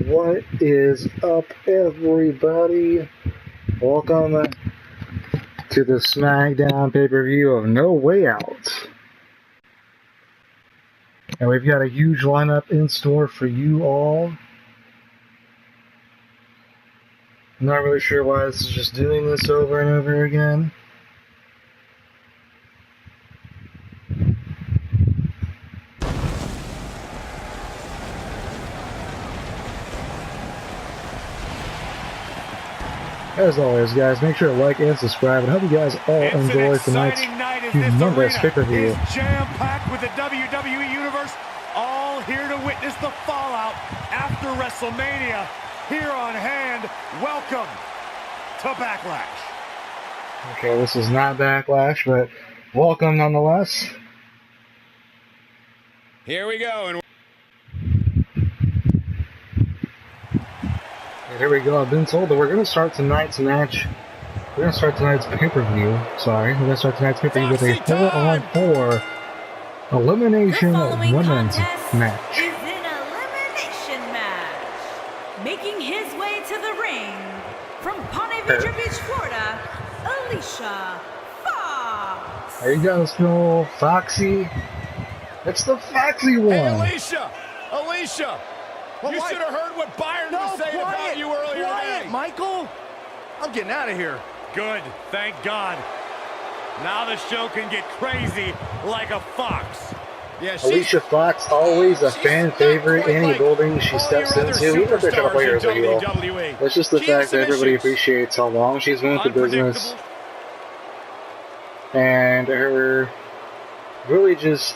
What is up, everybody? Welcome to the SmackDown pay-per-view of No Way Out. And we've got a huge lineup in store for you all. I'm not really sure why this is just doing this over and over again. As always, guys, make sure to like and subscribe, and hope you guys all enjoy tonight's humongous pay-per-view. It's jam-packed with the WWE Universe, all here to witness the fallout after WrestleMania. Here on hand, welcome to Backlash. Okay, this is not Backlash, but welcome nonetheless. Here we go. And here we go. I've been told that we're going to start tonight's match. We're going to start tonight's pay-per-view. Sorry, we're going to start tonight's pay-per-view with a 4-on-4 elimination women's match. Is an elimination match. Making his way to the ring from Ponte Vedra Beach, Florida, Alicia Fox. Are you guys feel foxy? It's the foxy one. Hey, Alicia. Well, you should have heard what Byron was saying about you earlier today. Michael, I'm getting out of here. Good, thank God. Now the show can get crazy like a fox. Yeah, Alicia Fox, always a fan favorite in any building she steps into, even if they're trying to play her as a heel. It's just the fact that everybody appreciates how long she's been with the business. And her really just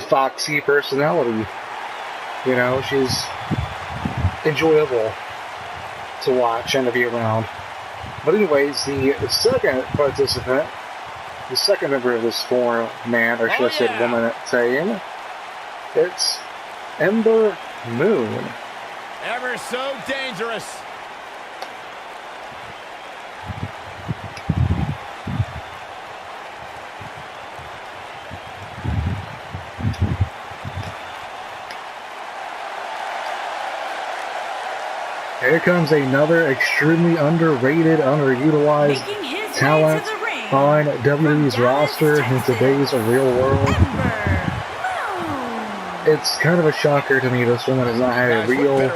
foxy personality. You know, she's enjoyable to watch and to be around. But anyways, the second participant, the second member of this four-man, or should I say woman team, it's Ember Moon. Ever so dangerous. Here comes another extremely underrated, underutilized talent on WWE's roster in today's real world. It's kind of a shocker to me this woman has not had a real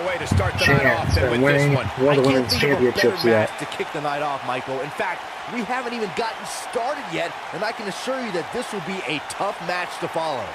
chance at winning one of the women's championships yet. To kick the night off, Michael. In fact, we haven't even gotten started yet, and I can assure you that this will be a tough match to follow.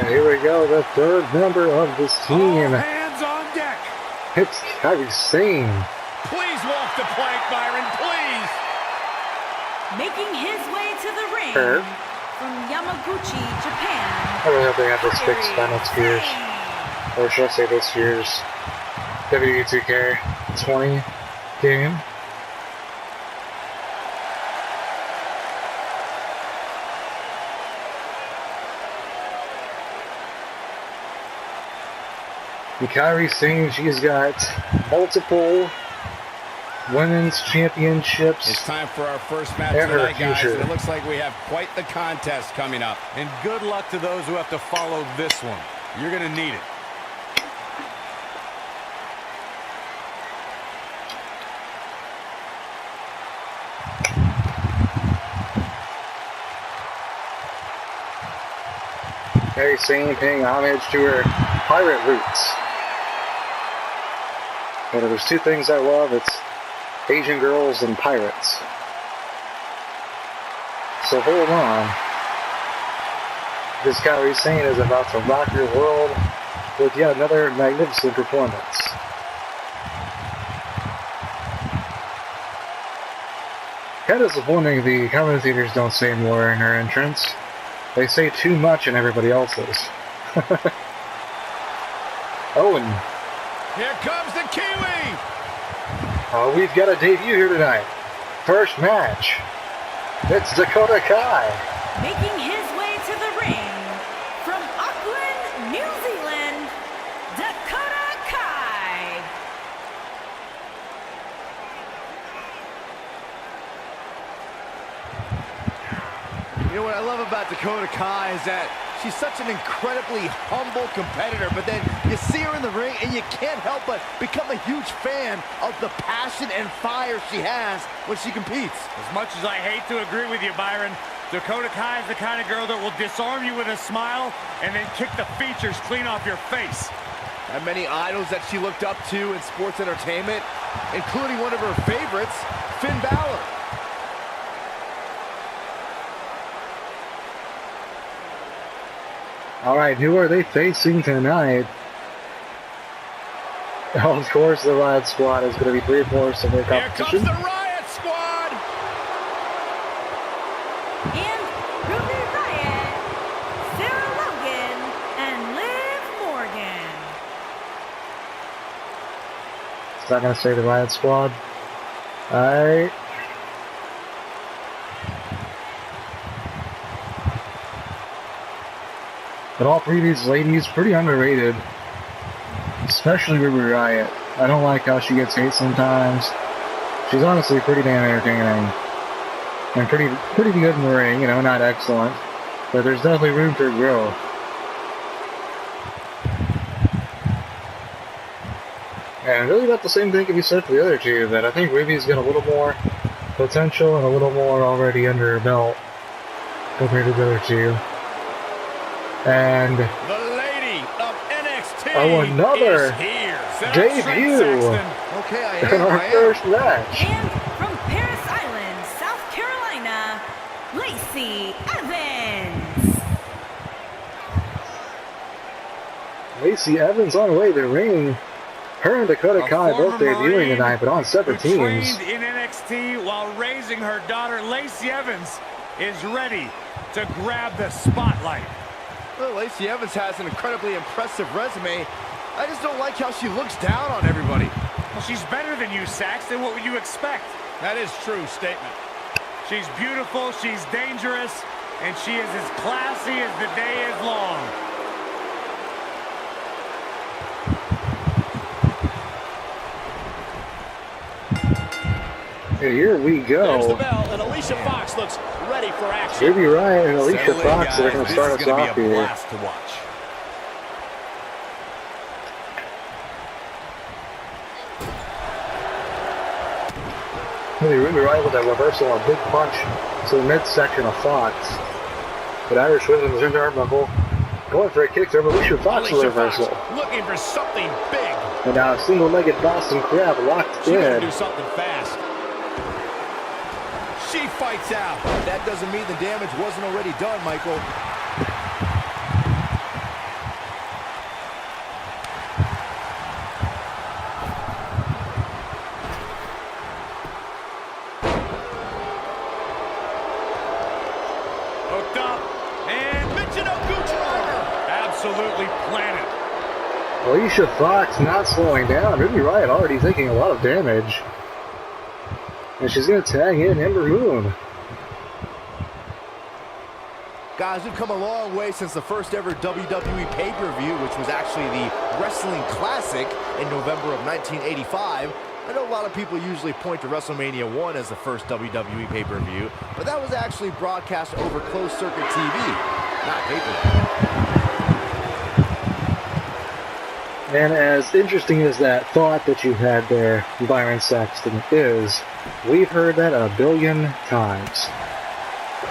Here we go, the third member of this team. All hands on deck. It's Kairi Sane. Please walk the plank, Byron, please. Making his way to the ring from Yamaguchi, Japan. I really hope they have this fixed by next year's, or should I say this year's, WWE 2K20 game. And Kairi Sane, she's got multiple women's championships. It's time for our first match tonight, guys, and it looks like we have quite the contest coming up. And good luck to those who have to follow this one. You're going to need it. Kairi Sane paying homage to her pirate roots. But if there's two things I love, it's Asian girls and pirates. So hold on. This Kairi Sane is about to rock your world with yet another magnificent performance. Kind of disappointing the commentators don't say more in her entrance. They say too much in everybody else's. Owen Here comes the Kiwi. We've got a debut here tonight. First match. It's Dakota Kai. Making his way to the ring from Auckland, New Zealand, Dakota Kai. You know what I love about Dakota Kai is that she's such an incredibly humble competitor, but then you see her in the ring and you can't help but become a huge fan of the passion and fire she has when she competes. As much as I hate to agree with you, Byron, Dakota Kai is the kind of girl that will disarm you with a smile and then kick the features clean off your face. Had many idols that she looked up to in sports entertainment, including one of her favorites, Finn Balor. All right, who are they facing tonight? Oh, of course, the Riott Squad is going to be 3/4 of their competition. Here comes the Riott Squad! And Ruby Riott, Sarah Logan, and Liv Morgan. It's not going to say the Riott Squad. All right. But all three of these ladies, pretty underrated. Especially Ruby Riott. I don't like how she gets hate sometimes. She's honestly pretty damn entertaining. And pretty good in the ring, you know, not excellent. But there's definitely room for growth. And really about the same thing can be said for the other two, that I think Ruby's got a little more potential and a little more already under her belt compared to the other two. And The lady of NXT another is here. debut Okay, in our first match. And from Paris Island, South Carolina, Lacey Evans. Lacey Evans on her way to the ring. Her and Dakota Kai both debuting tonight, but on separate teams. Trained in NXT while raising her daughter, Lacey Evans is ready to grab the spotlight. Well, Lacey Evans has an incredibly impressive resume. I just don't like how she looks down on everybody. Well, she's better than you, Saxton. What would you expect? That is true statement. She's beautiful, she's dangerous, and she is as classy as the day is long. Here we There's the go. bell, and Alicia Fox looks ready for action. Ruby Riott and Alicia Settle in, Fox are guys. going to This start is us gonna off be a here. blast to watch. Ruby Riott with a reversal on a big punch to the midsection of Fox. But Irish Whip was into Arbuckle. Going for a kick there, but Alicia Fox with a reversal. Looking for something big. And now a single-legged Boston Crab locked She gotta in. do something fast. She fights out. That doesn't mean the damage wasn't already done, Michael. Hooked up, and absolutely planet. Alicia Fox not slowing down. Ruby Riott already taking a lot of damage. And she's going to tag in Ember Moon. Guys, we've come a long way since the first ever WWE pay-per-view, which was actually the Wrestling Classic in November of 1985. I know a lot of people usually point to WrestleMania 1 as the first WWE pay-per-view, but that was actually broadcast over closed-circuit TV, not pay-per-view. And as interesting as that thought that you had there, Byron Saxton, is, we've heard that a billion times.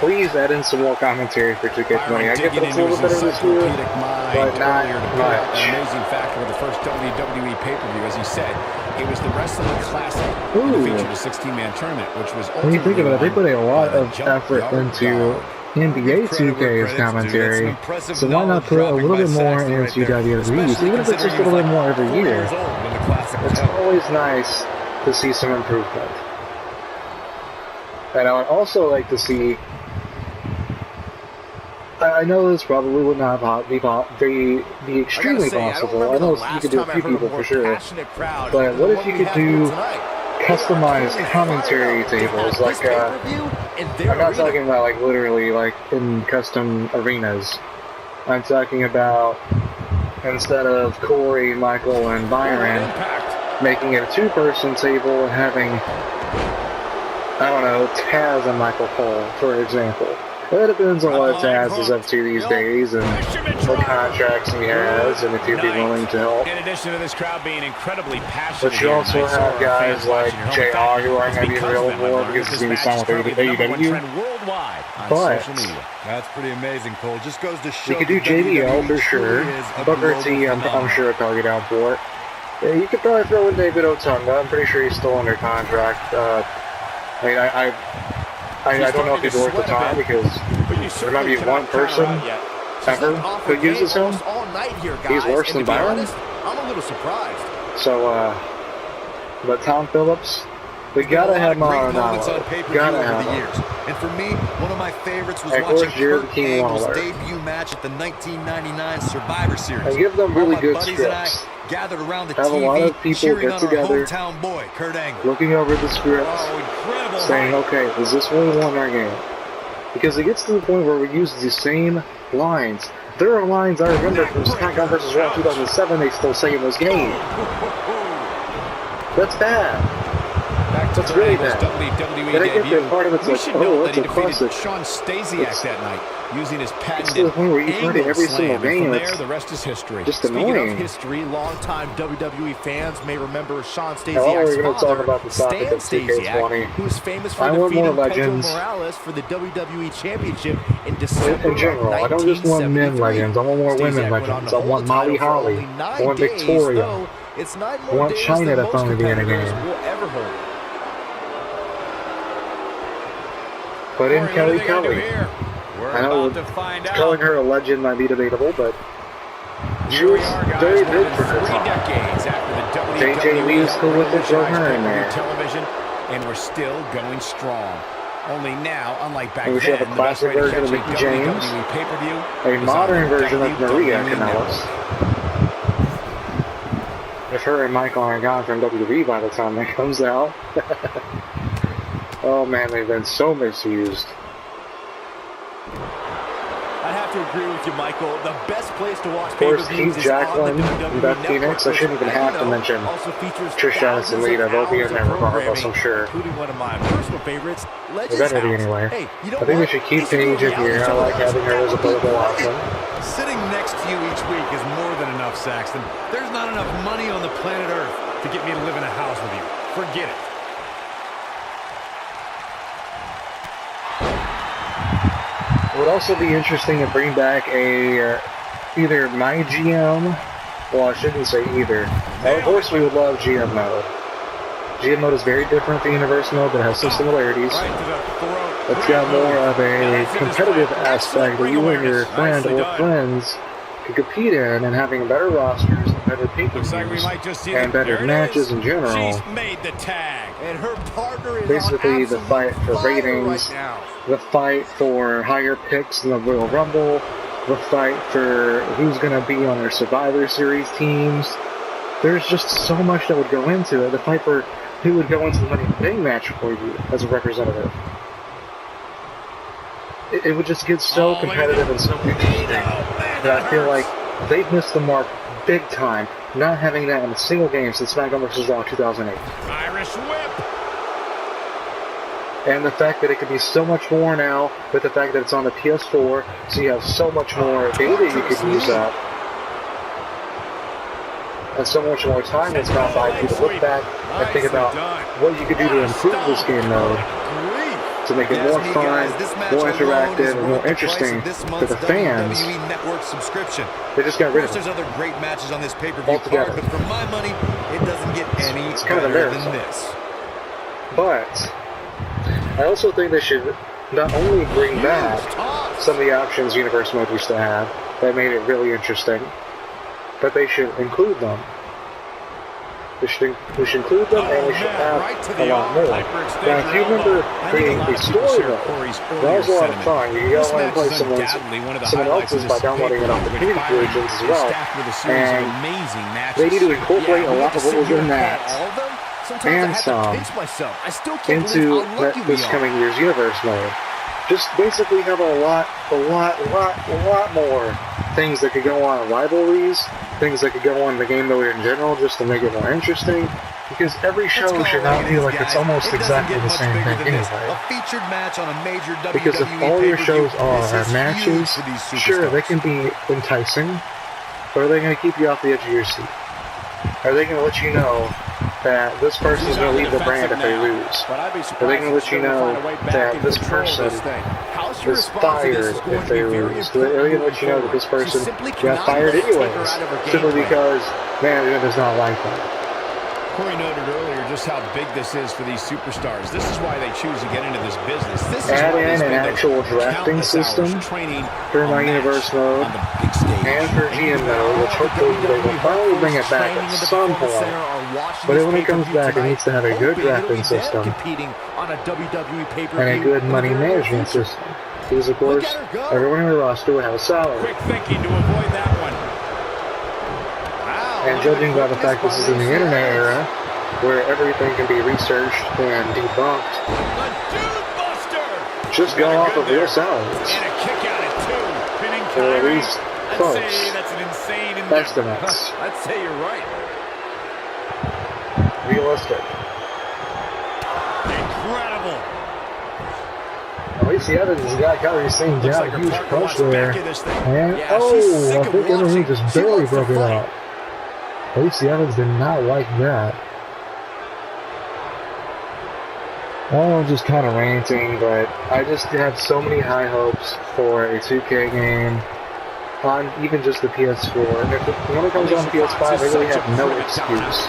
Please add in some more commentary for 2K20. I get that it's a little better this year, but not much. An amazing factor with the first WWE pay-per-view, as he said, it was the Wrestling Classic. Ooh. It featured a 16-man tournament, which was When you think about it, they put a lot of effort junkyard into dog. NBA 2K's commentary, so why not put a little bit more into WWE's, even if it's just a little bit more every year. It's always nice to see some improvement. And I would also like to see I know this probably would not be extremely possible. I know you could do a few people for sure. But what if you could do customized commentary tables? Like, I'm not talking about like literally like in custom arenas. I'm talking about instead of Corey, Michael, and Byron, making it a two-person table and having, I don't know, Taz and Michael Cole, for example. It depends on what Taz is up to these days and what contracts he has and if he'd be willing to help. In addition to this crowd being incredibly passionate, but you also have guys like JR who aren't going to be available because he's going to be signed with AEW. But that's pretty amazing, Cole. Just goes to show you could do JBL for sure. Booker T, I'm sure a target down for it. Yeah, you could probably throw in David Otunga. I'm pretty sure he's still under contract. I don't know if he's worth the time because there might be one person ever who uses him. He's worse than Byron. I'm a little surprised. So, but Tom Phillips, we gotta have Maranello. Gotta have him. And for me, one of my favorites was and watching Jared Kurt Angle's debut match at the 1999 Survivor Series. And give them really good scripts. Gathered around the have TV, a lot of people get together, hometown boy, Kurt Angle. looking over the scripts, saying, okay, is this really one our game? Because it gets to the point where we use the same lines. There are lines I remember from SmackDown vs. Raw 2007 they still say in this game. That's bad. That's really bad. WWE and I get that part of it's like, oh, that's a classic. Sean Stasiak that night, using his patented to the point where you find it every single game. There, the rest is history. Just Speaking annoying. of history, longtime WWE fans may remember Sean Stasiak's we're going to talk about the topic of Stasiak, who's famous for defeating Pedro Morales for the WWE Championship in December in general, I don't just want men legends. I want more women legends. I want Molly Holly. I want Victoria. I want China to finally be in a game. Put in Kelly. I know calling her a legend might be debatable, but she was very big for her time. JJ Lee's cool with it, throw her in there. Television, and we're still going strong. Only now, unlike back then, we should have a classic version of Mickey James, a modern version of Maria Kanellis. If her and Michael aren't gone from WWE by the time that comes out. Oh man, they've been so misused. I have to agree with you, Michael. The best place to watch of course, pay-per-views Keith Jacqueline and Beth Phoenix. I shouldn't even have to mention Trish Stratus and Lita. They'll be in there regardless, I'm sure. Including one of my personal favorites, Legends House. Anyway. Hey, I think we should keep Paige in here. I like having her as a playable option. Sitting next to you each week is more than enough, Saxton. There's not enough money on the planet Earth to get me to live in a house with you. Forget it. It would also be interesting to bring back a either my GM. Well, I shouldn't say either. Of course, we would love GM mode. GM mode is very different from Universe mode, but has some similarities. It's got more of a competitive aspect that you and your friend or friends can compete in, and having better rosters, and better pay-per-views, and better matches in general. She's made the tag, and her partner is basically the fight for ratings, the fight for higher picks in the Royal Rumble, the fight for who's going to be on our Survivor Series teams. There's just so much that would go into it. The fight for who would go into the Money in the Bank match for you as a representative. It would just get so competitive and so interesting that I feel like they've missed the mark big time, not having that in a single game since SmackDown vs. Raw 2008. Irish whip. And the fact that it could be so much more now, with the fact that it's on the PS4, so you have so much more data you could use up, and so much more time that's gone by for you to look back and think about what you could do to improve this game mode, to make it more fun, more interactive, and more interesting for the fans. They just got rid of it. There's other great matches on this pay-per-view card, but for my money, it doesn't get any better than this. But I also think they should not only bring back some of the options Universe Mode used to have that made it really interesting, but they should include them. We should include them, and we should have a lot more. Now, if you remember creating a story, though, that was a lot of fun. You can go and play someone else's by downloading it off the community regions as well. And they need to incorporate a lot of what was in that and some into this coming year's universe mode. Just basically have a lot more things that could go on in rivalries, things that could go on in the game mode in general, just to make it more interesting. Because every show should not feel like it's almost exactly the same thing anyway. Because if all your shows are matches, sure, they can be enticing, but are they going to keep you off the edge of your seat? Are they going to let you know that this person is going to leave the brand if they lose? Are they going to let you know that this person is fired if they lose? Are they going to let you know that this person got fired anyways, simply because management does not like them? Corey noted earlier just how big this is for these superstars. This is why they choose to get into this business. Add in an actual drafting system for my universe mode and for GM mode, which hopefully they will finally bring it back at some point. But when it comes back, it needs to have a good drafting system and a good money management system. Because, of course, everyone in the roster will have a salary. Quick thinking to avoid that one. And judging by the fact this is in the internet era, where everything can be researched and debunked, just go off of real salaries. Or at least close. Estimates. I'd say you're right. Realistic. Incredible. Alicia Evans has got Kairi Sane down, a huge push there. And, oh, I think Ember just barely broke it up. Alicia Evans did not like that. Well, I'm just kind of ranting, but I just have so many high hopes for a 2K game on even just the PS4. And when it comes on PS5, I really have no excuse.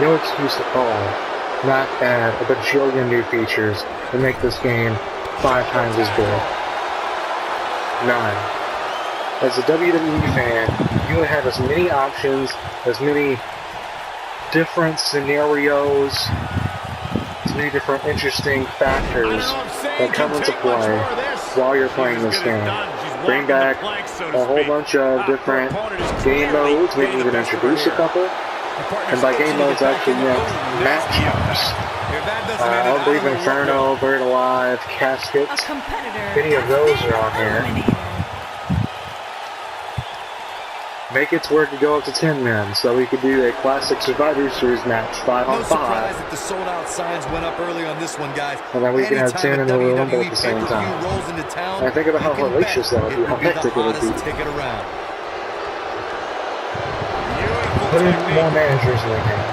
No excuse at all not add a bajillion new features and make this game 5 times as big. None. As a WWE fan, you would have as many options, as many different scenarios, as many different interesting factors that come into play while you're playing this game. Bring back a whole bunch of different game modes, maybe even introduce a couple. And by game modes, I actually meant matchups. Unbelievable Inferno, Buried Alive, Caskets. Any of those are on here. Make it to where it could go up to 10 men, so we could do a classic Survivor Series match, 5 on 5. That the sold out signs went up early on this one, guys. And then we can have 10 in the Royal Rumble at the same time. And I think about how hellacious that would be, how hectic it would be. Put in more managers in the game.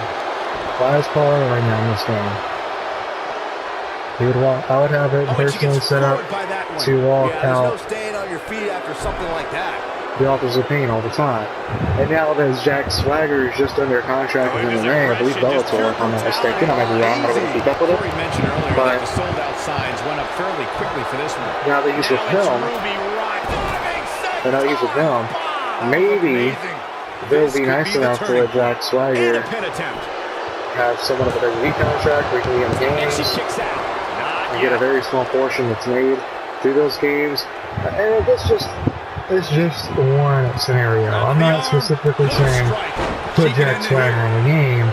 Last caller right now in this game. I would have it personally set up to walk out the Authors of Pain all the time. And now that Jack Swagger is just under contract with MMA, I believe Bellator, if I'm not mistaken. I might be wrong, I don't really keep up with it. But now that he's with him, maybe they'll be nice enough to let Jack Swagger have somewhat of a WWE contract where he can be in games and get a very small portion that's made through those games. And it's just one scenario. I'm not specifically saying put Jack Swagger in the game.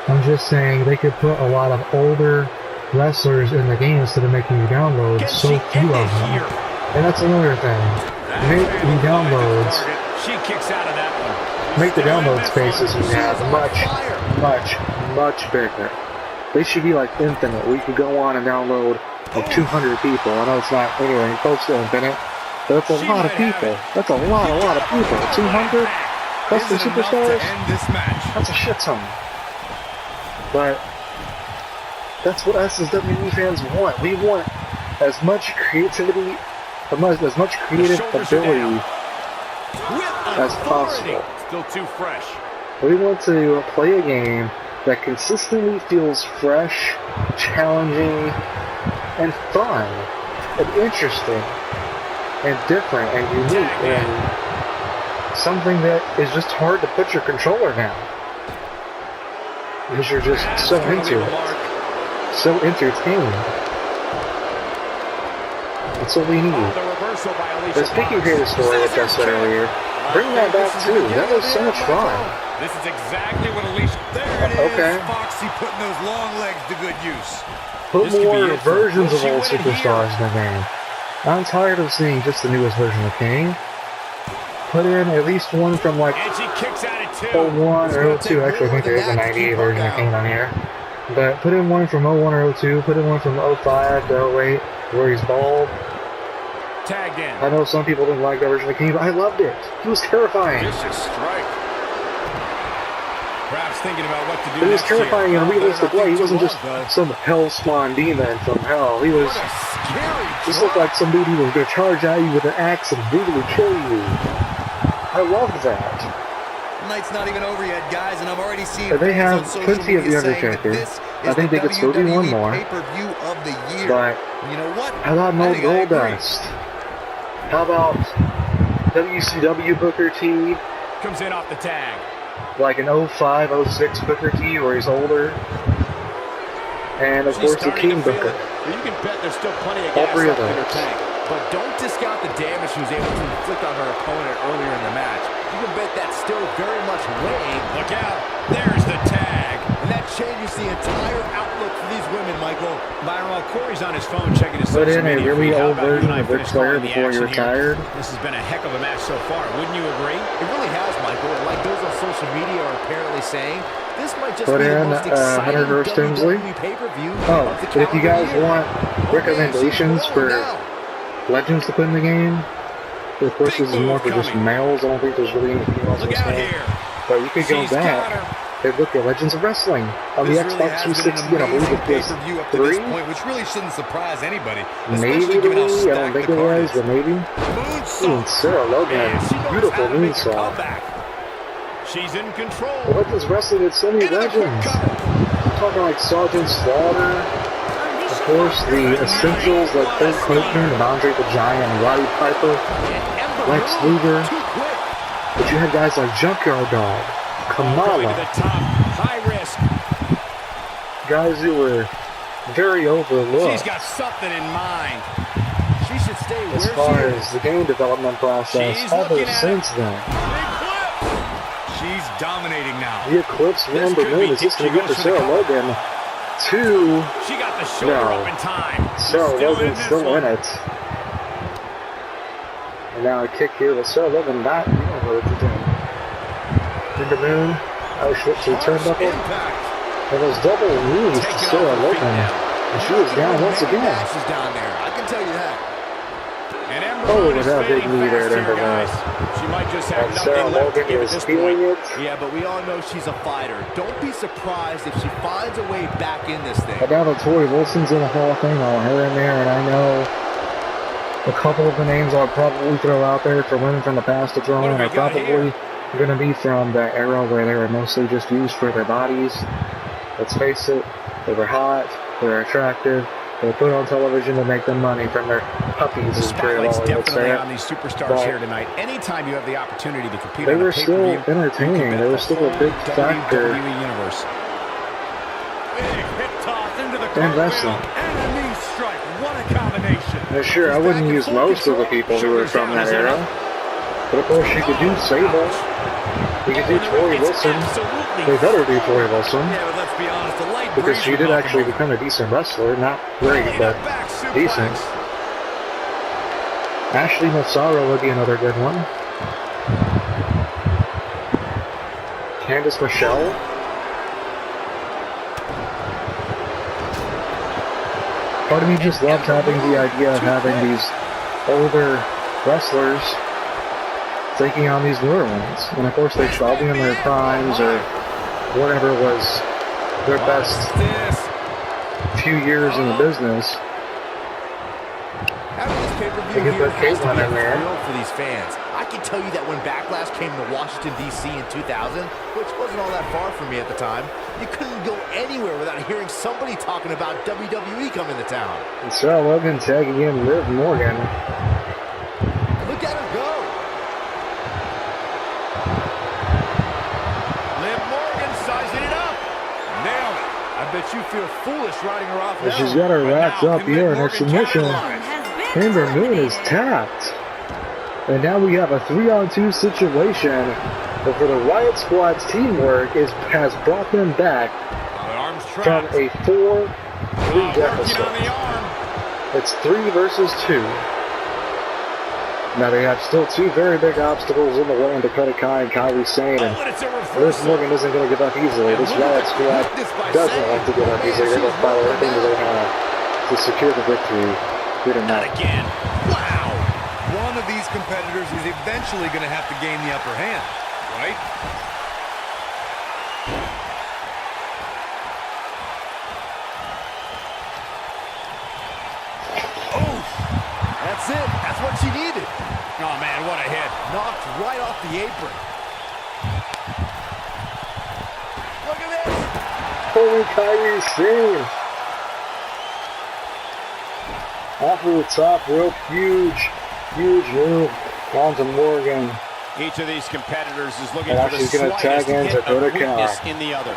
I'm just saying they could put a lot of older wrestlers in the game instead of making you download so few of them. And that's another thing. Make the downloads. Make the download spaces you have much bigger. They should be like infinite. We could go on and download like 200 people. I know it's not anywhere close to infinite. But that's a lot of people. That's a lot of people. 200 plus the superstars? That's a shit ton. But that's what us as WWE fans want. We want as much creativity, as much creative ability as possible. Still too fresh. We want to play a game that consistently feels fresh, challenging, and fun, and interesting, and different, and unique, and something that is just hard to put your controller down. Because you're just so into it. So entertained. That's what we need. The speaking here, the story, which I said earlier, bring that back too. That was so much fun. This is exactly what Alicia... There it is. Foxy putting those long legs to good use. Put more versions of old superstars in the game. I'm tired of seeing just the newest version of King. Put in at least one from like 01 or 02. Actually, I think there is a 98 version of King on here. But put in one from 01 or 02. Put in one from 05 to 08 where he's bald. Tagged in. I know some people didn't like that version of King, but I loved it. He was terrifying. Vicious strike. Perhaps thinking about what to do. But he was terrifying in a realistic way. He wasn't just some hell-spawn demon from hell. He was just looked like some dude who was going to charge at you with an axe and brutally kill you. I loved that. Night's not even over yet, guys, and I'm already seeing. They have plenty of the Undertaker. I think they could still do one more. But you know what? How about no Goldust? How about WCW Booker T? Comes in off the tag. Like an 05, 06 Booker T where he's older. And of course the King Booker. You can bet there's still plenty of all gas three of left in her those. tank. But don't discount the damage she was able to inflict on her opponent earlier in the match. You can bet that's still very much weighing. Look out. There's the tag. And that changes the entire outlook for these women, Michael. Byron, while Corey's on his phone checking his Put social in a media really feed, how old about you version and I of Ric finish Flair calling the before action you're here? tired. This has been a heck of a match so far. Wouldn't you agree? It really has, Michael. And like those on social media are apparently saying, this might just Put be the in most exciting Hunter vs. Tinsley. WWE pay-per-view Oh, of the but if you guys calendar year. want recommendations for legends to put in the game, of course this is more for just males. I don't think there's really any females in Look this out game. here. But you could go She's got back her. and look at Legends of Wrestling on the Xbox 360 and I believe it was pay-per-view up to this 3. point, which really shouldn't surprise anybody. Maybe Especially given how I don't stacked think the it card was, is. but maybe. Ooh, Sarah Logan, beautiful moonsault. She's in control. Legends Wrestling had so many legends. I'm talking like Sergeant Slaughter. Of course, the Essentials like Colt Copeland and Andre the Giant and Roddy Piper, Lex Luger. But you had guys like Junkyard Dog, Going to the Kamala, top. High risk. guys who were very She's overlooked got something in mind. She should stay as where far she as is. the game development process She's ever looking at since then. She's dominating now. The Eclipse number could be moon is just going to she get to goes for the Sarah cover. Logan. Two, She got the shoulder No. up in time. Sarah Logan's this still one. in it. And now a kick here with Sarah Logan not even what to do. In the moon, switch to the turnbuckle. And those double knees to Sarah Logan. And she was down once again. She's down there. I can tell you that. And Ember Oh, is that big fading knee there, fast Ember here, guys. Moon. She might just have And Sarah nothing left to Logan give at is this feeling point. it. Yeah, but we all know she's a fighter. Don't be surprised if she finds a way back in this thing. But now that Tori Wilson's in the Hall of Fame, I'll her in there, and I know a couple of the names I'll probably throw out there for women from the past to throw What in have are we got probably going to be from that era where they were mostly just used for their bodies. Let's face it, they were hot, they were attractive, they were put on television to make them money from their puppies. The Is very spotlight's well, let's definitely say on it. these superstars But here tonight. Anytime you have the opportunity to compete They on a were still pay-per-view, entertaining. you can bet They were the still a whole big factor WWE universe. Big hip toss into the in cartwheel wrestling. and a knee strike. What a combination. Now, sure, I wouldn't use most of the people who were from that era. But of course, you could do Sable. You could do Tori Wilson. They better do Tori Wilson. Yeah, but let's be honest, the light Because breeze she would did knock actually him over. become a decent wrestler. Not great, but decent. Ashley Massaro would be another good one. Candice Michelle. Part of me just loved having the idea of having these older wrestlers taking on these newer ones. And of course, they'd all be in their primes or whatever was their best few years in the business. Having this pay-per-view They could here put has to Caitlyn be a in there. thrill for these fans. I can tell you that when Backlash came to Washington, D.C. in 2000, which wasn't all that far from me at the time, you couldn't go anywhere without hearing somebody talking about WWE coming to town. And Sarah Logan tagging in Liv Morgan. Look at her go. Liv Morgan sizing it up. makes you feel foolish riding her off now. She's got her wrapped up here in her submission. Ember Moon is tapped. And now we have a 3-on-2 situation. But for the Riott Squad's teamwork has brought them back from a 4-3 deficit. It's 3 versus 2. Now they have still 2 very big obstacles in the way in Dakota Kai and Kairi Sane. And Liz Morgan isn't going to give up easily. This Riott Squad doesn't want to give up easily. They're going to follow everything that they have to secure the victory here tonight. Again. Wow. One of these competitors is eventually going to have to gain the upper hand, right? That's it. That's what she needed. Oh, man, what a hit. Knocked right off the apron. Look at this. Holy Kairi Sane. Off of the top rope. Huge move. Onto Morgan. Each of these competitors is looking And for the she's going to tag in slightest hit Dakota of weakness Kai. in the other.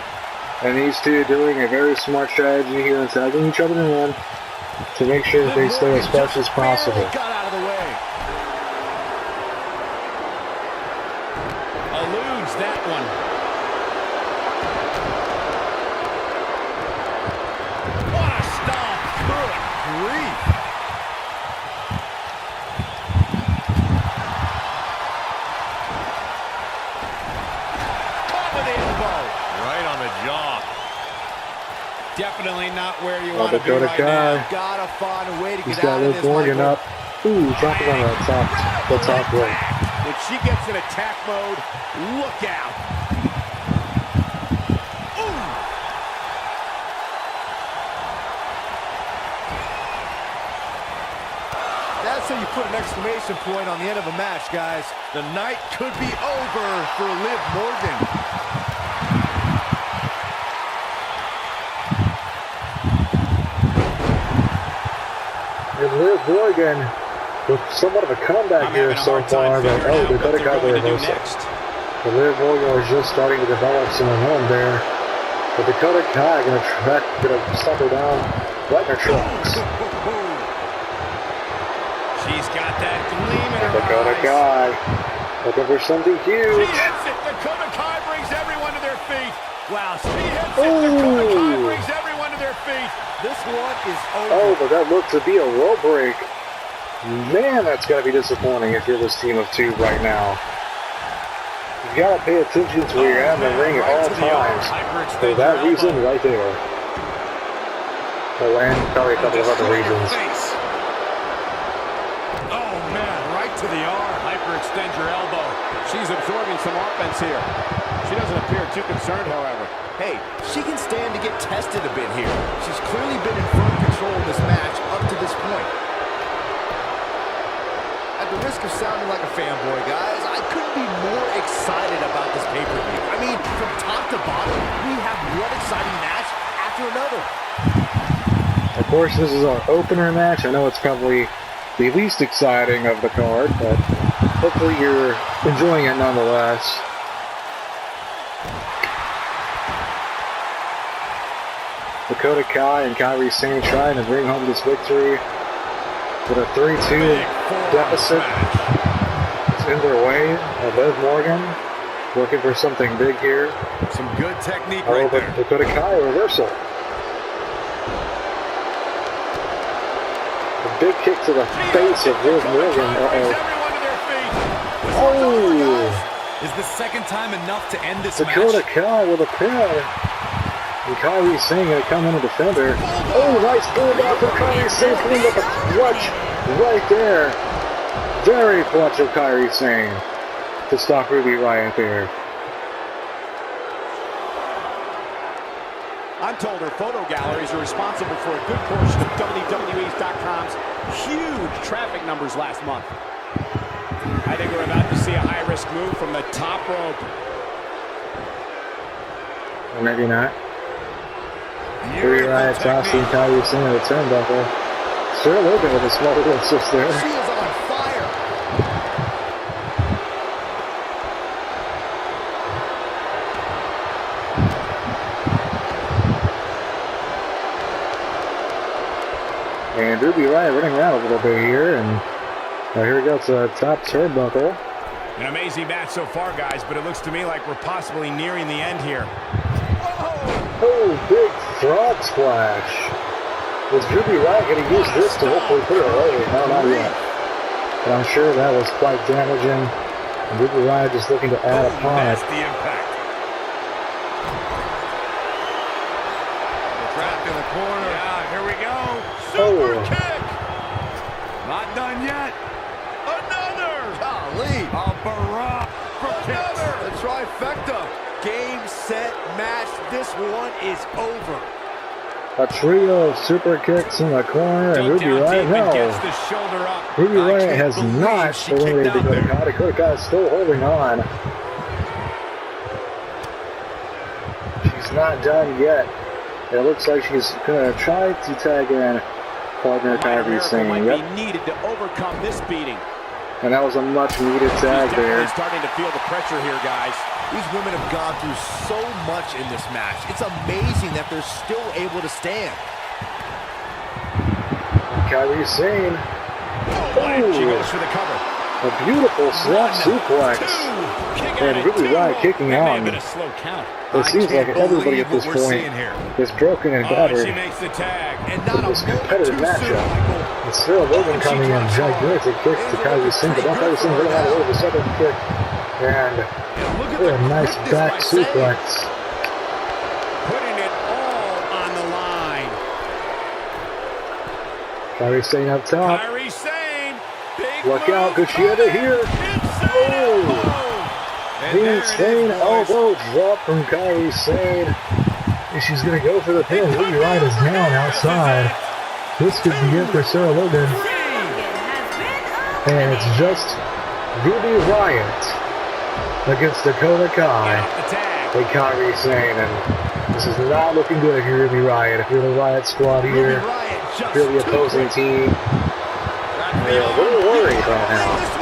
And these two doing a very smart strategy here and tagging each other in to make sure that they stay as fresh as possible. Got out of the way. Eludes that one. What a stop. Good grief. Top of the elbow. Right on the jaw. Definitely not where you want to be Dakota right Kai. now. Gotta find a way to He's get got out of Liv this. Morgan Michael. up. Ooh, dropping on the top rope. When she gets in attack mode, look out. Ooh. That's how you put an exclamation point on the end of a match, guys. The night could be over for Liv Morgan. And Liv Morgan with somewhat of a comeback here so far, but Dakota Kai the reversal. But Liv Morgan was just starting to develop some momentum there. But Dakota Kai gonna stop her down right in her tracks. She's got that gleam in her Dakota eyes. Kai looking for something She huge. hits it. Dakota Kai brings everyone to their feet. Wow, she hits it. Ooh. Dakota Kai brings everyone to their feet. This one is over. Oh, but that looked to be a rope break. Man, that's got to be disappointing if you're this team of 2 right now. You got to pay attention to where you're at in the ring at all times. For that reason right there. Oh, and probably a couple of other reasons. Oh, man, right to the arm. Hyperextend your elbow. She's absorbing some offense here. She doesn't appear too concerned, however. Hey, she can stand to get tested a bit here. She's clearly been in firm control of this match up to this point. At the risk of sounding like a fanboy, guys, I couldn't be more excited about this pay-per-view. I mean, from top to bottom, we have one exciting match after another. Of course, this is our opener match. I know it's probably the least exciting of the card, but hopefully you're enjoying it nonetheless. Dakota Kai and Kairi Sane trying to bring home this victory with a 3-2 deficit. It's in their way. Liv Morgan looking for something big here. Some good technique Oh, right but there. Dakota Kai reversal. A big kick to the face of Liv Morgan. Oh! Is the second time enough to end this Dakota match? Kai with a pin. And Kairi Sane going to come in and defend her. Oh, nice bulldog from Kairi Sane, putting up a clutch right there. Very clutch of Kairi Sane to stop Ruby Riott there. I'm told her photo galleries are responsible for a good portion of WWE's.com's huge traffic numbers last month. I think we're about to see a high-risk move from the top rope. Or maybe not. Ruby Riott tossing Kairi Sane at the turnbuckle. Sure Logan with a small little assist there. She is on fire. And Ruby Riott running around a little bit here, and here we go to the top turnbuckle. An amazing match so far, guys, but it looks to me like we're possibly nearing the end here. Oh, big frog splash. Was Ruby Riott going to use this to hopefully put her away? No, not yet. But I'm sure that was quite damaging. And Ruby Riott just looking to add upon it. The impact. Trapped in the corner. Yeah, here we go. Super kick. Not done yet. Another. Golly. A barrage for kicks. The trifecta. Game, set, match. This one is over. A trio of super kicks in the corner, and Ruby Riott, no. Ruby Riott has not eliminated Dakota Kai. Dakota Kai is still holding on. She's not done yet. It looks like she's going to try to tag in partner Kairi Sane. Yep. Be needed to overcome this beating. And that was a much needed tag there. Starting to feel the pressure here, guys. These women have gone through so much in this match. It's amazing that they're still able to stand. Kairi Sane. She goes for the cover. A beautiful snap suplex. And Ruby Riott kicking on. It seems like everybody at this point is broken and battered. She makes the tag. And this competitive matchup. It's Sarah Logan coming in. Gigantic kicks to Kairi Sane. But Kairi Sane really had a little southern kick. And a nice back suplex. Putting it all on the line. Kairi Sane up top. Kairi Sane. Look out, because she had it here. Oh! Insane elbow drop from Kairi Sane. And she's going to go for the pin. Ruby Riott is down outside. This could be it for Sarah Logan. And it's just Ruby Riott against Dakota Kai and Kairi Sane. And this is not looking good if you're Ruby Riott. If you're the Riott squad here, if you're the opposing team, you're a little worried right now.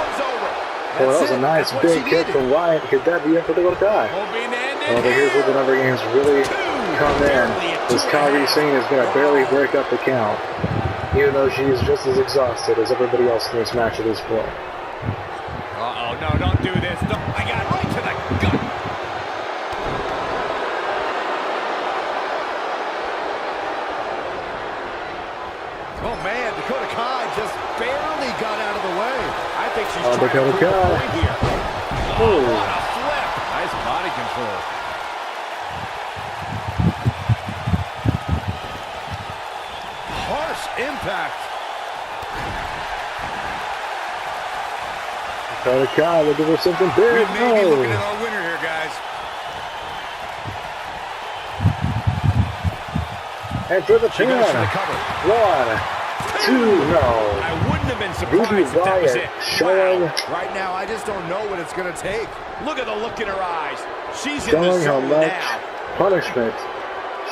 Oh, that was a nice big kick from Riott. Could that be it for Dakota Kai? Well, but here's where the number games really come in. This Kairi Sane is going to barely break up the count, even though she is just as exhausted as everybody else in this match at this point. Uh-oh, no, don't do this. I got right to the gut. Oh, man, Dakota Kai just barely got out of the way. I think she's trying to prove a point here. Oh, what a flip. Nice body control. Harsh impact. Dakota Kai looking for something big. We may be looking at our winner here, guys. And for the pin. 1, 2, no. I wouldn't have been surprised Ruby if that was it. Riott showing. Right now, I just don't know what it's going to take. Look at the look in her eyes. She's in Showing the how zone much now. punishment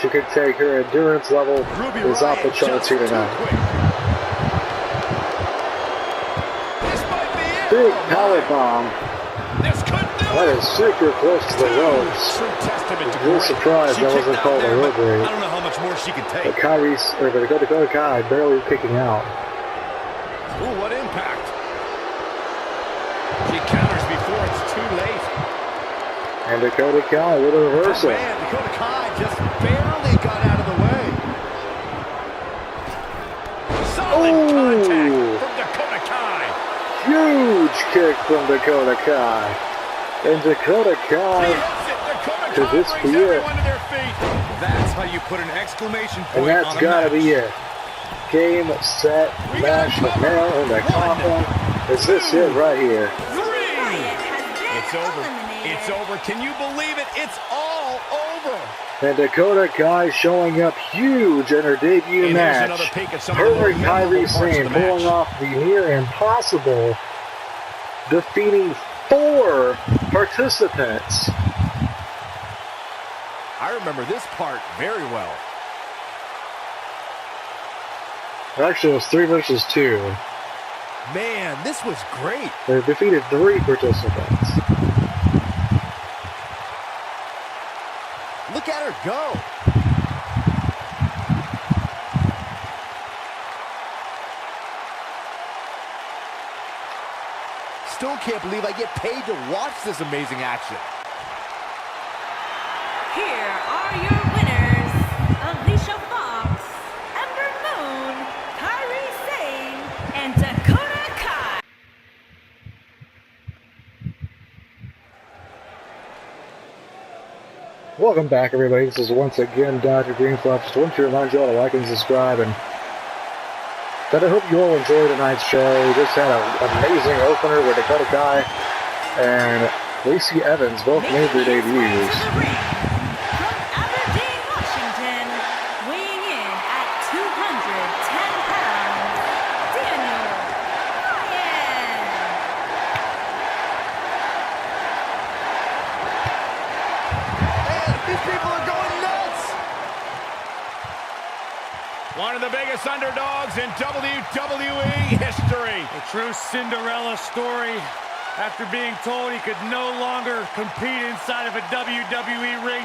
she could take. Her endurance level is off the charts here tonight. Big power bomb. That is super close to the ropes. I'm a little surprised that wasn't called a rope break. I don't know how much more she can take. But Dakota Kai barely kicking out. Ooh, what impact. She counters before it's too late. And Dakota Kai with a reversal. Oh, man, Dakota Kai just barely got out of the way. Solid contact from Dakota Kai. Huge kick from Dakota Kai. And Dakota Kai, could this be it? That's how you put an exclamation point and that's gotta be it. Game, set, match, the nail in the coffin. Is this it right here? It's over. It's over. Can you believe it? It's all over. And Dakota Kai showing up huge in her debut match. Her and Kairi Sane pulling off the near impossible, defeating 4 participants. I remember this part very well. Actually, it was 3 versus 2. Man, this was great. They defeated 3 participants. Look at her go. still can't believe I get paid to watch this amazing action. Here are your winners, Alicia Fox, Ember Moon, Kairi Sane, and Dakota Kai. Welcome back, everybody. This is once again Dr. Greenfluff. Just want to remind you all to like and subscribe, and that I hope you all enjoyed tonight's show. We just had an amazing opener where Dakota Kai and Lacey Evans both made their debuts. One of the biggest underdogs in WWE history. A true Cinderella story. After being told he could no longer compete inside of a WWE ring,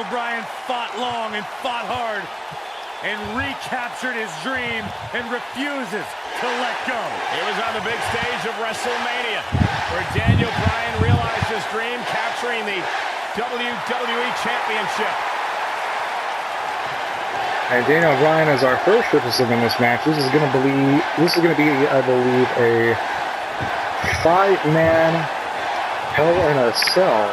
Bryan fought long and fought hard and recaptured his dream and refuses to let go. He was on the big stage of WrestleMania, where Bryan realized his dream, capturing the WWE Championship. And Bryan is our first participant in this match. This is going to be, I believe, a 5-man Hell in a Cell.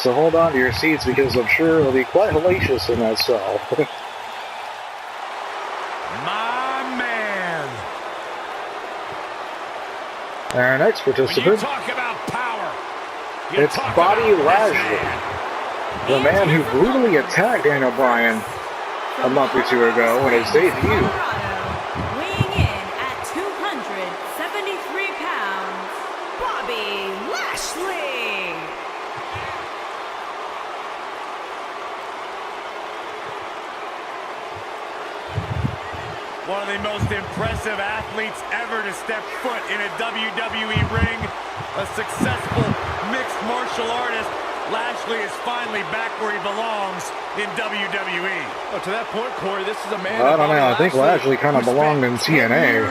So hold on to your seats, because I'm sure it'll be quite hellacious in that cell. My man. Our next participant. When you talk about power, it's Bobby Lashley. The man who brutally attacked Bryan a month or two ago in his debut. Weighing in at 273 pounds, Bobby Lashley. One of the most impressive athletes ever to step foot in a WWE ring. A successful mixed martial artist. Lashley is finally back where he belongs in WWE. Oh, to that point, Corey, this is a man. I don't know. I think Lashley kind of belonged in TNA.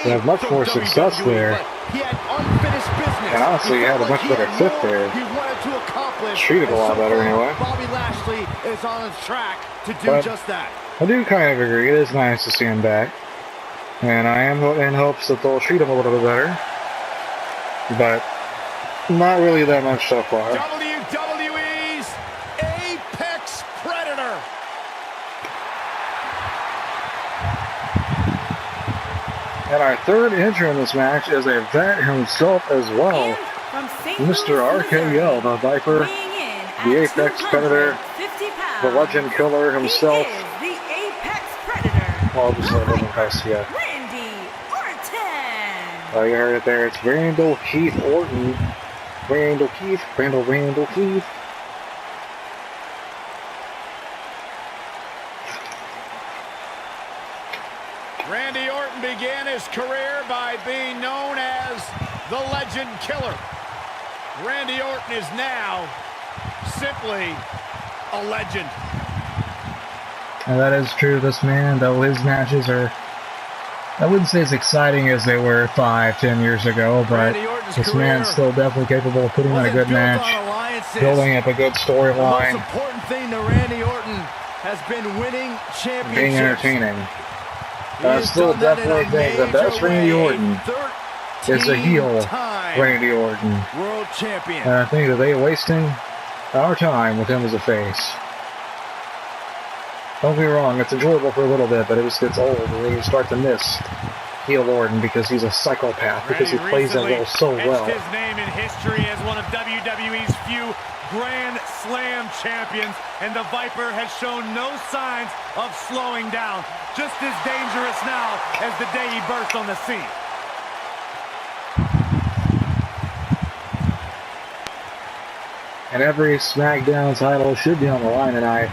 He had much more success there. He had unfinished business. And honestly, he had a much better fit there. He wanted to accomplish. Treated a lot better anyway. Bobby Lashley is on his track to do just that. I do kind of agree. It is nice to see him back. And I am in hopes that they'll treat him a little bit better. But not really that much so far. WWE's Apex Predator. And our third entrant in this match is a vet himself as well. Mr. RKO, the Viper, the Apex Predator, the Legend Killer himself. The Apex Predator. Well, obviously I didn't guess yet. Randy Orton. Oh, you heard it there. It's Randall Keith Orton. Randall Keith. Randy Orton began his career by being known as the Legend Killer. Randy Orton is now simply a legend. And that is true. This man, though his matches are, I wouldn't say as exciting as they were 5-10 years ago, but this man's still definitely capable of putting on a good match, building up a good storyline, The most important thing to Randy Orton has been winning championships. being entertaining. I still definitely think the best Randy Orton is the heel Randy Orton. World champion. And I think that they're wasting our time with him as a face. Don't get me wrong, it's enjoyable for a little bit, but it just gets old when you start to miss heel Orton because he's a psychopath, because he plays that role so well. His name in history as one of WWE's few Grand Slam champions, and the Viper has shown no signs of slowing down. Just as dangerous now as the day he burst on the scene. And every SmackDown title should be on the line tonight.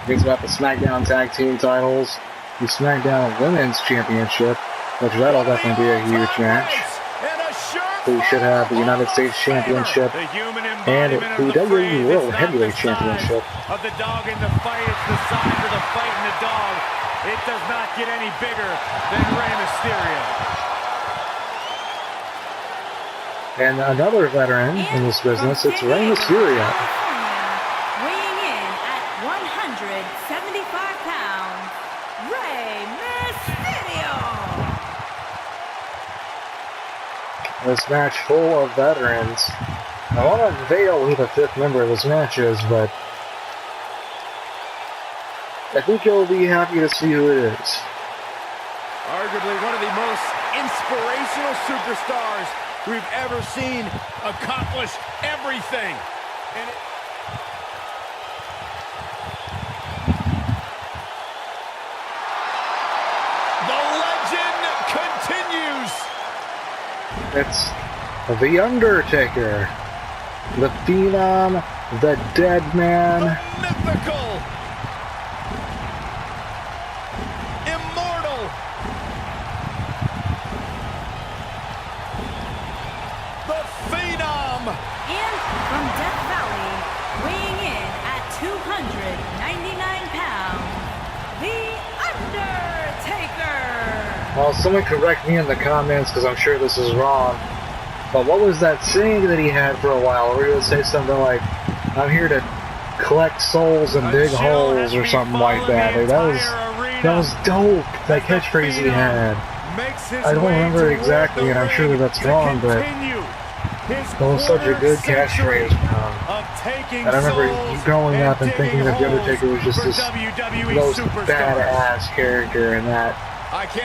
It's about the SmackDown Tag Team titles, the SmackDown Women's Championship, which that'll definitely be a huge match. We should have the United States Championship and the WWE World Heavyweight Championship. Of the dog in the fight, it's the size of the fight in the dog. It does not get any bigger than Rey Mysterio. And another veteran in this business, it's Rey Mysterio. Weighing in at 175 pounds, Rey Mysterio. This match full of veterans. I want to unveil who the fifth member of this match is, but I think you'll be happy to see who it is. Arguably one of the most inspirational superstars we've ever seen accomplish everything. And the legend continues. It's the Undertaker, the Phenom, the Dead Man, the mythical, immortal, the Phenom. And from Death Valley, weighing in at 299 pounds, the Undertaker. well, someone correct me in the comments because I'm sure this is wrong, but what was that saying that he had for a while where he would say something like, I'm here to collect souls and dig holes or something like that? Like, that was dope, that catchphrase he had. I don't remember it exactly, and I'm sure that that's wrong, but that was such a good catchphrase. And I remember growing up and thinking that The Undertaker was just this most badass character, and that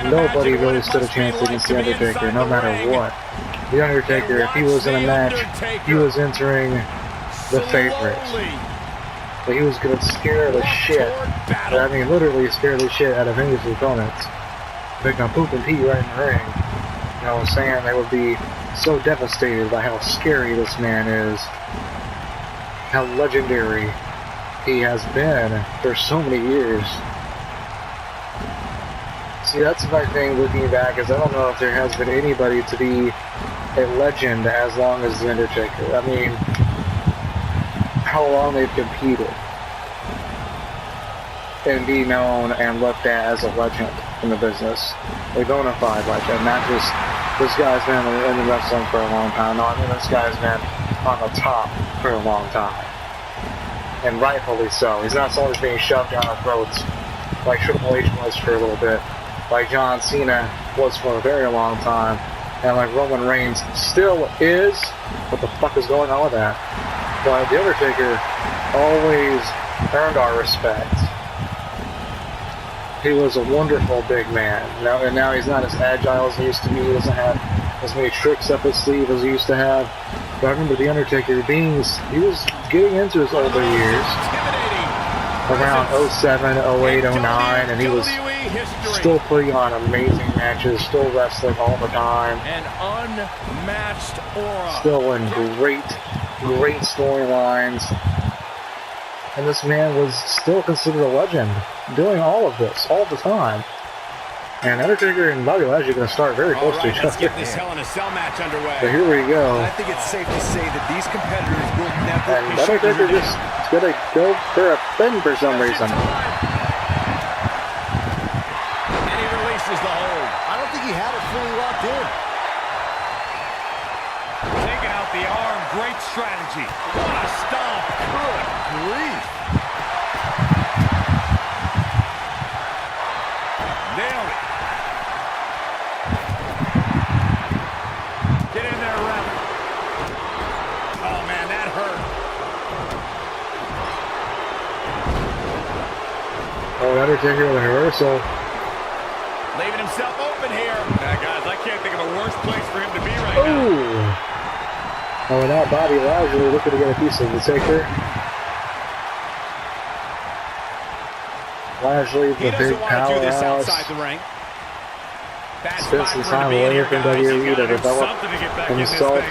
nobody really stood a chance against The Undertaker, no matter what. The Undertaker, if he was in a match, he was entering the favorites. But he was going to scare the shit, I mean literally scare the shit out of any of his opponents. Make them poop and pee right in the ring. You know what I'm saying? They would be so devastated by how scary this man is. How legendary he has been for so many years. See, that's my thing looking back, is I don't know if there has been anybody to be a legend as long as The Undertaker. I mean, how long they've competed and be known and looked at as a legend in the business. A bona fide legend, not just this guy's been in the wrestling for a long time. No, I mean this guy's been on the top for a long time. And rightfully so. He's not always being shoved down our throats like Triple H was for a little bit, like John Cena was for a very long time, and like Roman Reigns still is. What the fuck is going on with that? But The Undertaker always earned our respect. He was a wonderful big man. And now he's not as agile as he used to be. He doesn't have as many tricks up his sleeve as he used to have. But I remember The Undertaker he was getting into his older years, around 07, 08, 09, and he was still putting on amazing matches, still wrestling all the time. An unmatched aura. Still in great storylines. And this man was still considered a legend, doing all of this, all the time. And Undertaker and Bobby Lashley are going to start very close to each other. Let's get this Hell in a Cell match underway. So here we go. I think it's safe to say that these competitors will never And Undertaker just going to go for a pin for some reason. And he releases the hold. I don't think he had it fully locked in. Taking out the arm, great strategy. What a stomp. Good grief. Nailed it. Get in there, ref. Oh, man, that hurt. Oh, Undertaker with a reversal. Leaving himself open here. Now, guys, I can't think of a worse place for him to be right now. Oh, and now Bobby Lashley looking to get a piece of the Taker. Lashley, the big powerhouse, spent some time away from WWE to develop himself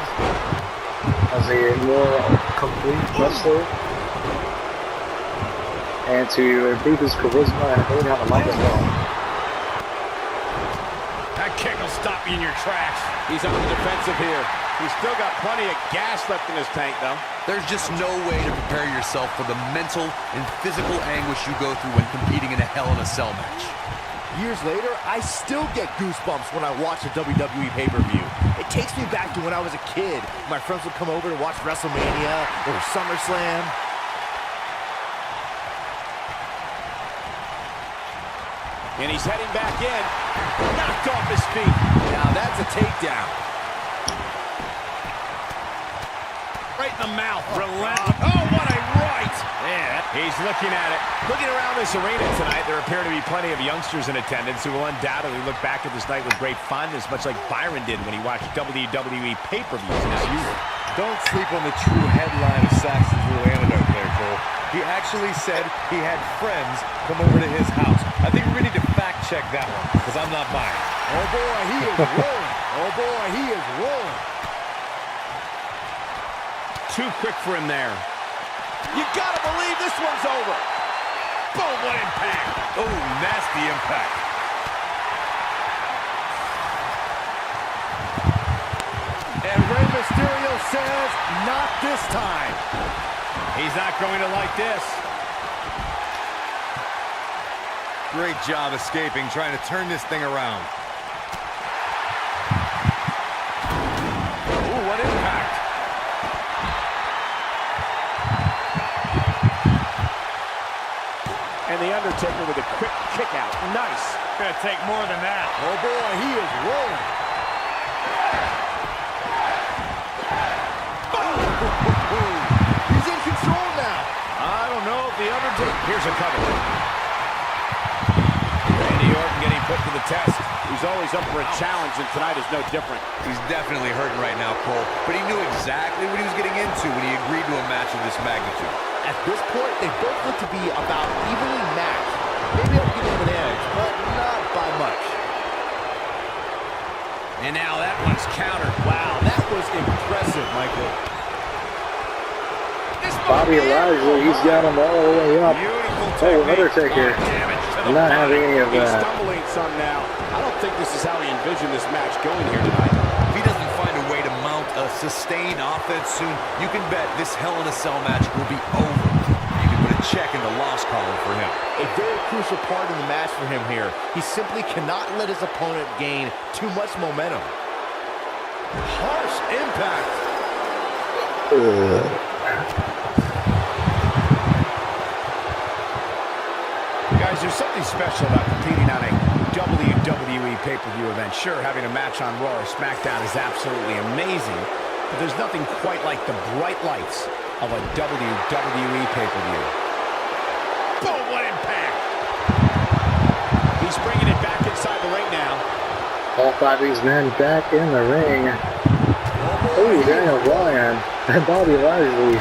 as a more complete wrestler and to improve his charisma and ability on the mic as well. That kick will stop you in your tracks. He's on the defensive here. He's still got plenty of gas left in his tank, though. There's just no way to prepare yourself for the mental and physical anguish you go through when competing in a Hell in a Cell match. Years later, I still get goosebumps when I watch a WWE pay-per-view. It takes me back to when I was a kid. My friends would come over to watch WrestleMania or SummerSlam. And he's heading back in. Knocked off his feet. Now that's a takedown. Right in the mouth. Relentless. Oh, what a right. Yeah, he's looking at it. Looking around this arena tonight, there appear to be plenty of youngsters in attendance who will undoubtedly look back at this night with great fondness, much like Byron did when he watched WWE pay-per-views in his youth. Don't sleep on the true headline of Saxton's little antidote there, Cole. He actually said he had friends come over to his house. I think we need to fact-check that one, because I'm not buying it. Oh, boy, he is rolling. Oh, boy, he is rolling. Too quick for him there. You gotta believe this one's over. Boom, what impact. Oh, nasty impact. And Rey Mysterio says, not this time. He's not going to like this. Great job escaping, trying to turn this thing around. Ooh, what impact. And the Undertaker with a quick kick out. Nice. Gonna take more than that. Oh boy, he is rolling. He's in control now. I don't know if the Undertaker. Here's a cover. Randy Orton getting put to the test. He's always up for a challenge, and tonight is no different. He's definitely hurting right now, Cole, but he knew exactly what he was getting into when he agreed to a match of this magnitude. At this point, they both look to be about evenly matched. Maybe I'll give him an edge, but not by much. And now that one's countered. Wow, that was impressive, Michael. Bobby Lashley, he's got him all the way up. Oh, Undertaker not having any of He's that. stumbling some now. I don't think this is how he envisioned this match going here tonight. If he doesn't find a way to mount a sustained offense soon, you can bet this Hell in a Cell match will be over. You can put a check in the loss column for him. A very crucial part in the match for him here. He simply cannot let his opponent gain too much momentum. Harsh impact. Guys, there's something special about competing on a WWE pay-per-view event. Sure, having a match on Raw or SmackDown is absolutely amazing, but there's nothing quite like the bright lights of a WWE pay-per-view. Boom, what impact! He's bringing it back inside the ring now. All five of these men back in the ring. Oh, Daniel Bryan and Bobby Lashley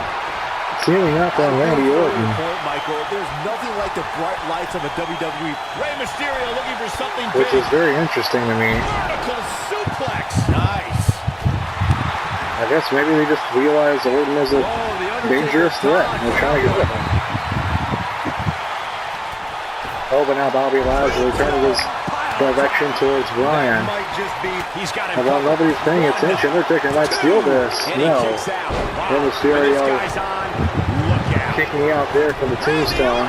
teaming up on Randy Orton. Michael, there's nothing like the bright lights of a WWE. Rey Mysterio looking for something Which big. is very interesting to me. Vertical suplex. Nice. I guess maybe they just realize Orton is a dangerous threat and they're trying to get rid of him. Oh, but now Bobby Lashley turning his direction towards Bryan. He's got And while nobody's paying attention, Undertaker might steal this. No. Rey Mysterio kicking out there from the tombstone.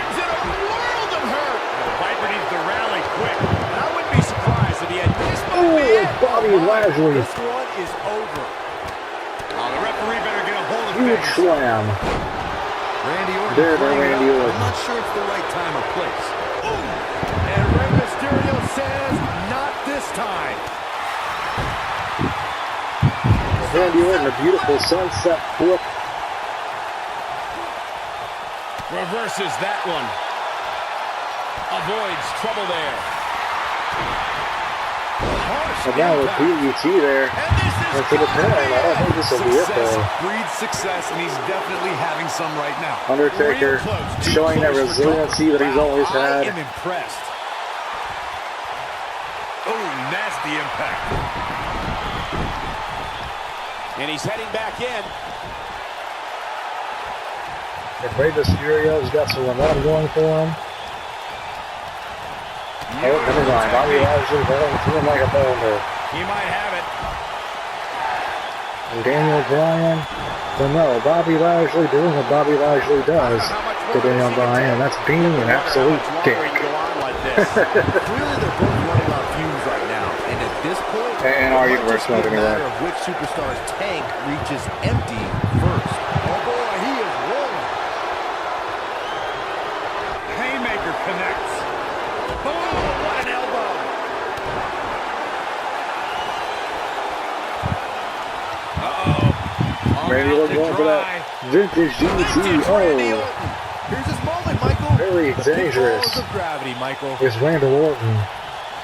Oh, Bobby Lashley. This one is over. The referee better get a hold of Huge slam. Randy Orton. There by Randy Orton. I'm not sure it's the right time or place. And Rey Mysterio says, not this time. Randy Orton, a beautiful sunset flip. Reverses that one. Avoids trouble there. And now with DDT there. And for the pin, I don't think this will be it though. Breeds success, and he's definitely having some right now. Undertaker showing that resiliency that he's always had. I am impressed. Oh, nasty impact. And he's heading back in. And Rey Mysterio's got some momentum going for him. Oh, never mind. Bobby Lashley rolling through him like a boulder. He might have it. And Daniel Bryan, well no, Bobby Lashley doing what Bobby Lashley does to Daniel Bryan, and that's being an absolute dick. Clearly they're both running on fumes right now, and at this point, And our universe It might mode just be a matter anyway. of which superstar's tank reaches empty first. Oh boy, he is rolling. Haymaker connects. Boom! What an elbow! Uh-oh. Randy Orton going for that vintage DDT. Oh, Here's his moment, Michael. very The dangerous. pitfalls of gravity, Michael. Is Randall Orton.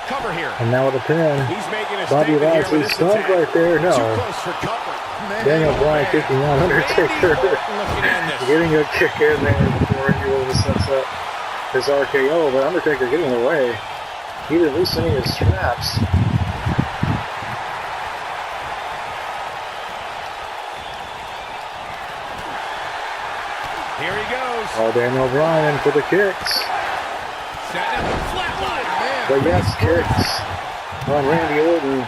Cover here. And now with a pin. He's making a Bobby statement here Lashley with this stunned attack. right there. Too No. close for comfort. Daniel Bryan kicking out Undertaker. Looking in this. Getting a kick in there before Randy Orton sets up his RKO. But Undertaker getting away. He didn't loosen any of his straps. Here he goes. Oh, Daniel Bryan for the kicks. Setting up the flatline. Man. The yes kicks on Randy Orton.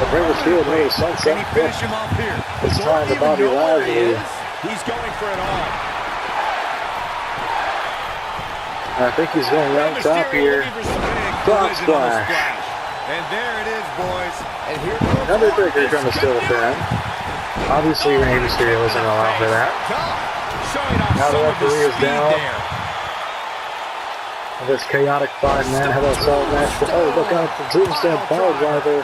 The British Field made a sunset Can he finish him off here? It's time to Bobby Lashley. He's going for it all. I think he's going right top here. Frog splash. And there it is, boys. And here goes Undertaker trying to steal the pin. Obviously, Rey Mysterio isn't allowed for that. Showing off Now the some of his referee is speed down. there. And this chaotic 5-man Hell in a Cell match. Oh, look out for Tombstone Power Driver.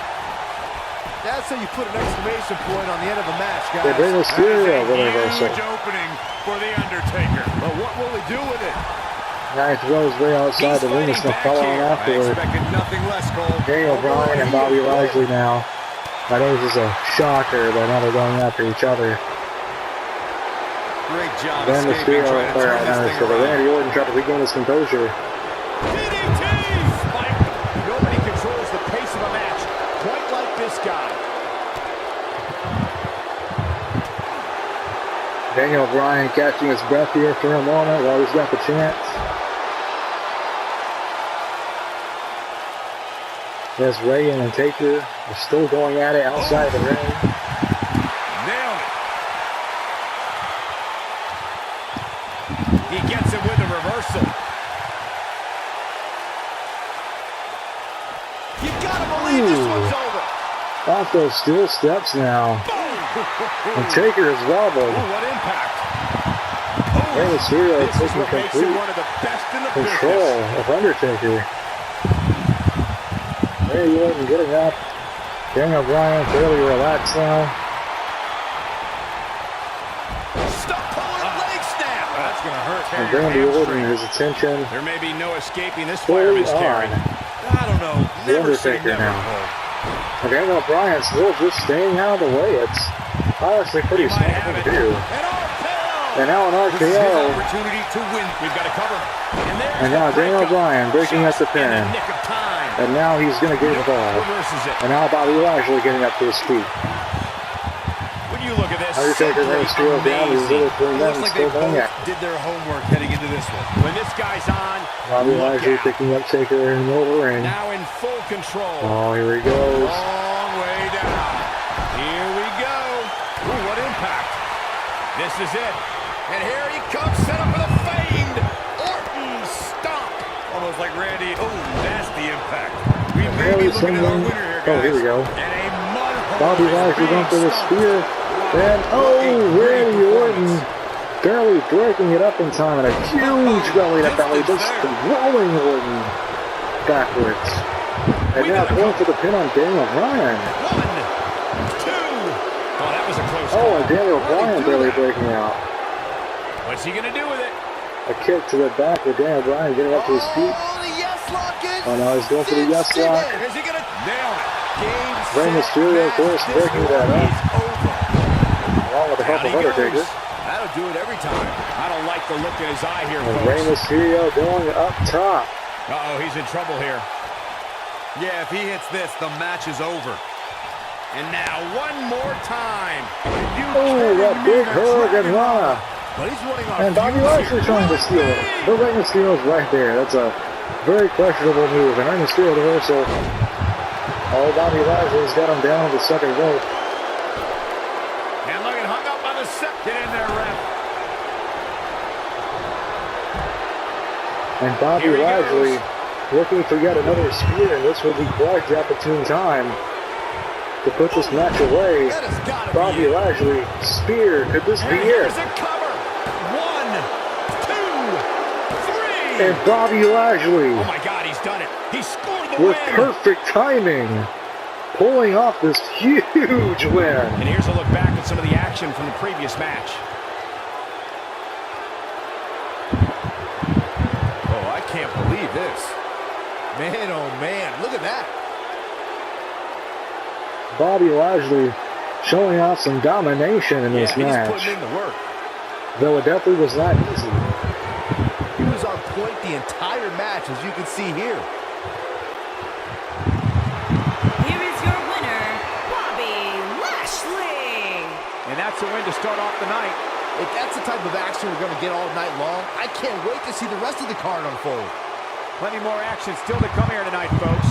That's how you put an exclamation point on the end of a match, guys. They bring Mysterio with a reversal. Huge opening for the Undertaker. But what will he do with it? Now he throws Rey outside the ring. He's going to follow on I afterward. expected nothing less, Cole. Daniel Bryan and Bobby Lashley now. I know this is a shocker, but now they're going after each other. Great job Then escaping, Mysterio, trying to turn this thing around. Randy Orton tried to regain his composure. DDT! Spike. Nobody controls the pace of a match quite like this guy. Daniel Bryan catching his breath here for a moment while he's got the chance. As Rey and Taker are still going at it outside the ring. Nailed it. He gets it with a reversal. You gotta believe this one's over. Off those steel steps now. And Taker is wobbled. Oh, what impact. Rey Mysterio This is taking what makes him complete one of the best in the control business. of Undertaker. Randy Orton getting up. Daniel Bryan fairly relaxed now. Stop pulling leg snap. That's gonna hurt. And Randy Orton, his attention There may be no escaping this fully fireman's carry. on I don't know. the Never say Undertaker never. now. And Daniel Bryan still just staying out of the way. It's honestly pretty He might smart have thing it. to do. An RKO. And now an This is his RKO. opportunity to win. We've got to cover. There's And now the Daniel breakup. Bryan breaking up the Just in pin. the nick of time. And now he's going to get involved. Reverses it. And now Bobby Lashley getting up to his feet. When you look at this, Undertaker simply is still down. He's amazing. little three men Looks like they still going both at. did their homework heading into this one. When this guy's on, Bobby look Lashley out. picking up Taker in the middle of the ring. Now in full control. Oh, here he goes. Long way down. Here we go. Ooh, what impact. This is it. And here he comes, set up for the famed Orton stomp. Almost like Randy. Oh, that's the impact. We may be looking at our winner here, guys. Oh, here we go. And a mud hole Bobby is Lashley being going for the stomped. spear. And, Randy Orton barely breaking it up in time. And a huge belly to belly, just throwing Orton backwards. And now going for the pin on Daniel Bryan. 1, 2. Oh, that was a close Oh, call. and Daniel Bryan barely breaking out. What's he going to do with it? A kick to the back with Daniel Bryan getting up to his feet. Oh, the yes lock is Oh, now he's going for the yes lock. Is he going to nail it? Game, Rey Mysterio, of course, This breaking that one up. is over. Along with the help Down of he Undertaker. goes. That'll do it every time. I don't like the look in his eye here, And Rey folks. Mysterio going up top. Uh-oh, he's in trouble here. Yeah, if he hits this, the match is over. And now one more time. Oh, that big hug and Rana. But he's running off And Bobby fumes Lashley here. trying to steal it. But Rey Mysterio's right there. That's a very questionable move. And Rey Mysterio reversal. Oh, Bobby Lashley's got him down to the second rope. And look, hung up on the set. Get in there, ref. And Bobby Here he Lashley goes. looking for yet another spear, and this would be quite the opportune time to put this match away. That has got to Bobby be it. Lashley, spear, could this be Here's it? a cover. 1, 2, 3. And Bobby Lashley, Oh my God, he's done it. He scored the with win. perfect timing, pulling off this huge win. And here's a look back at some of the action from the previous match. Oh, I can't believe this. Man, oh man, look at that. Bobby Lashley showing off some domination in this He's match, putting in the work. though it definitely was not easy. He was on point the entire match, as you can see here. Here is your winner, Bobby Lashley. And that's a win to start off the night. If that's the type of action we're going to get all night long, I can't wait to see the rest of the card unfold. Plenty more action still to come here tonight, folks.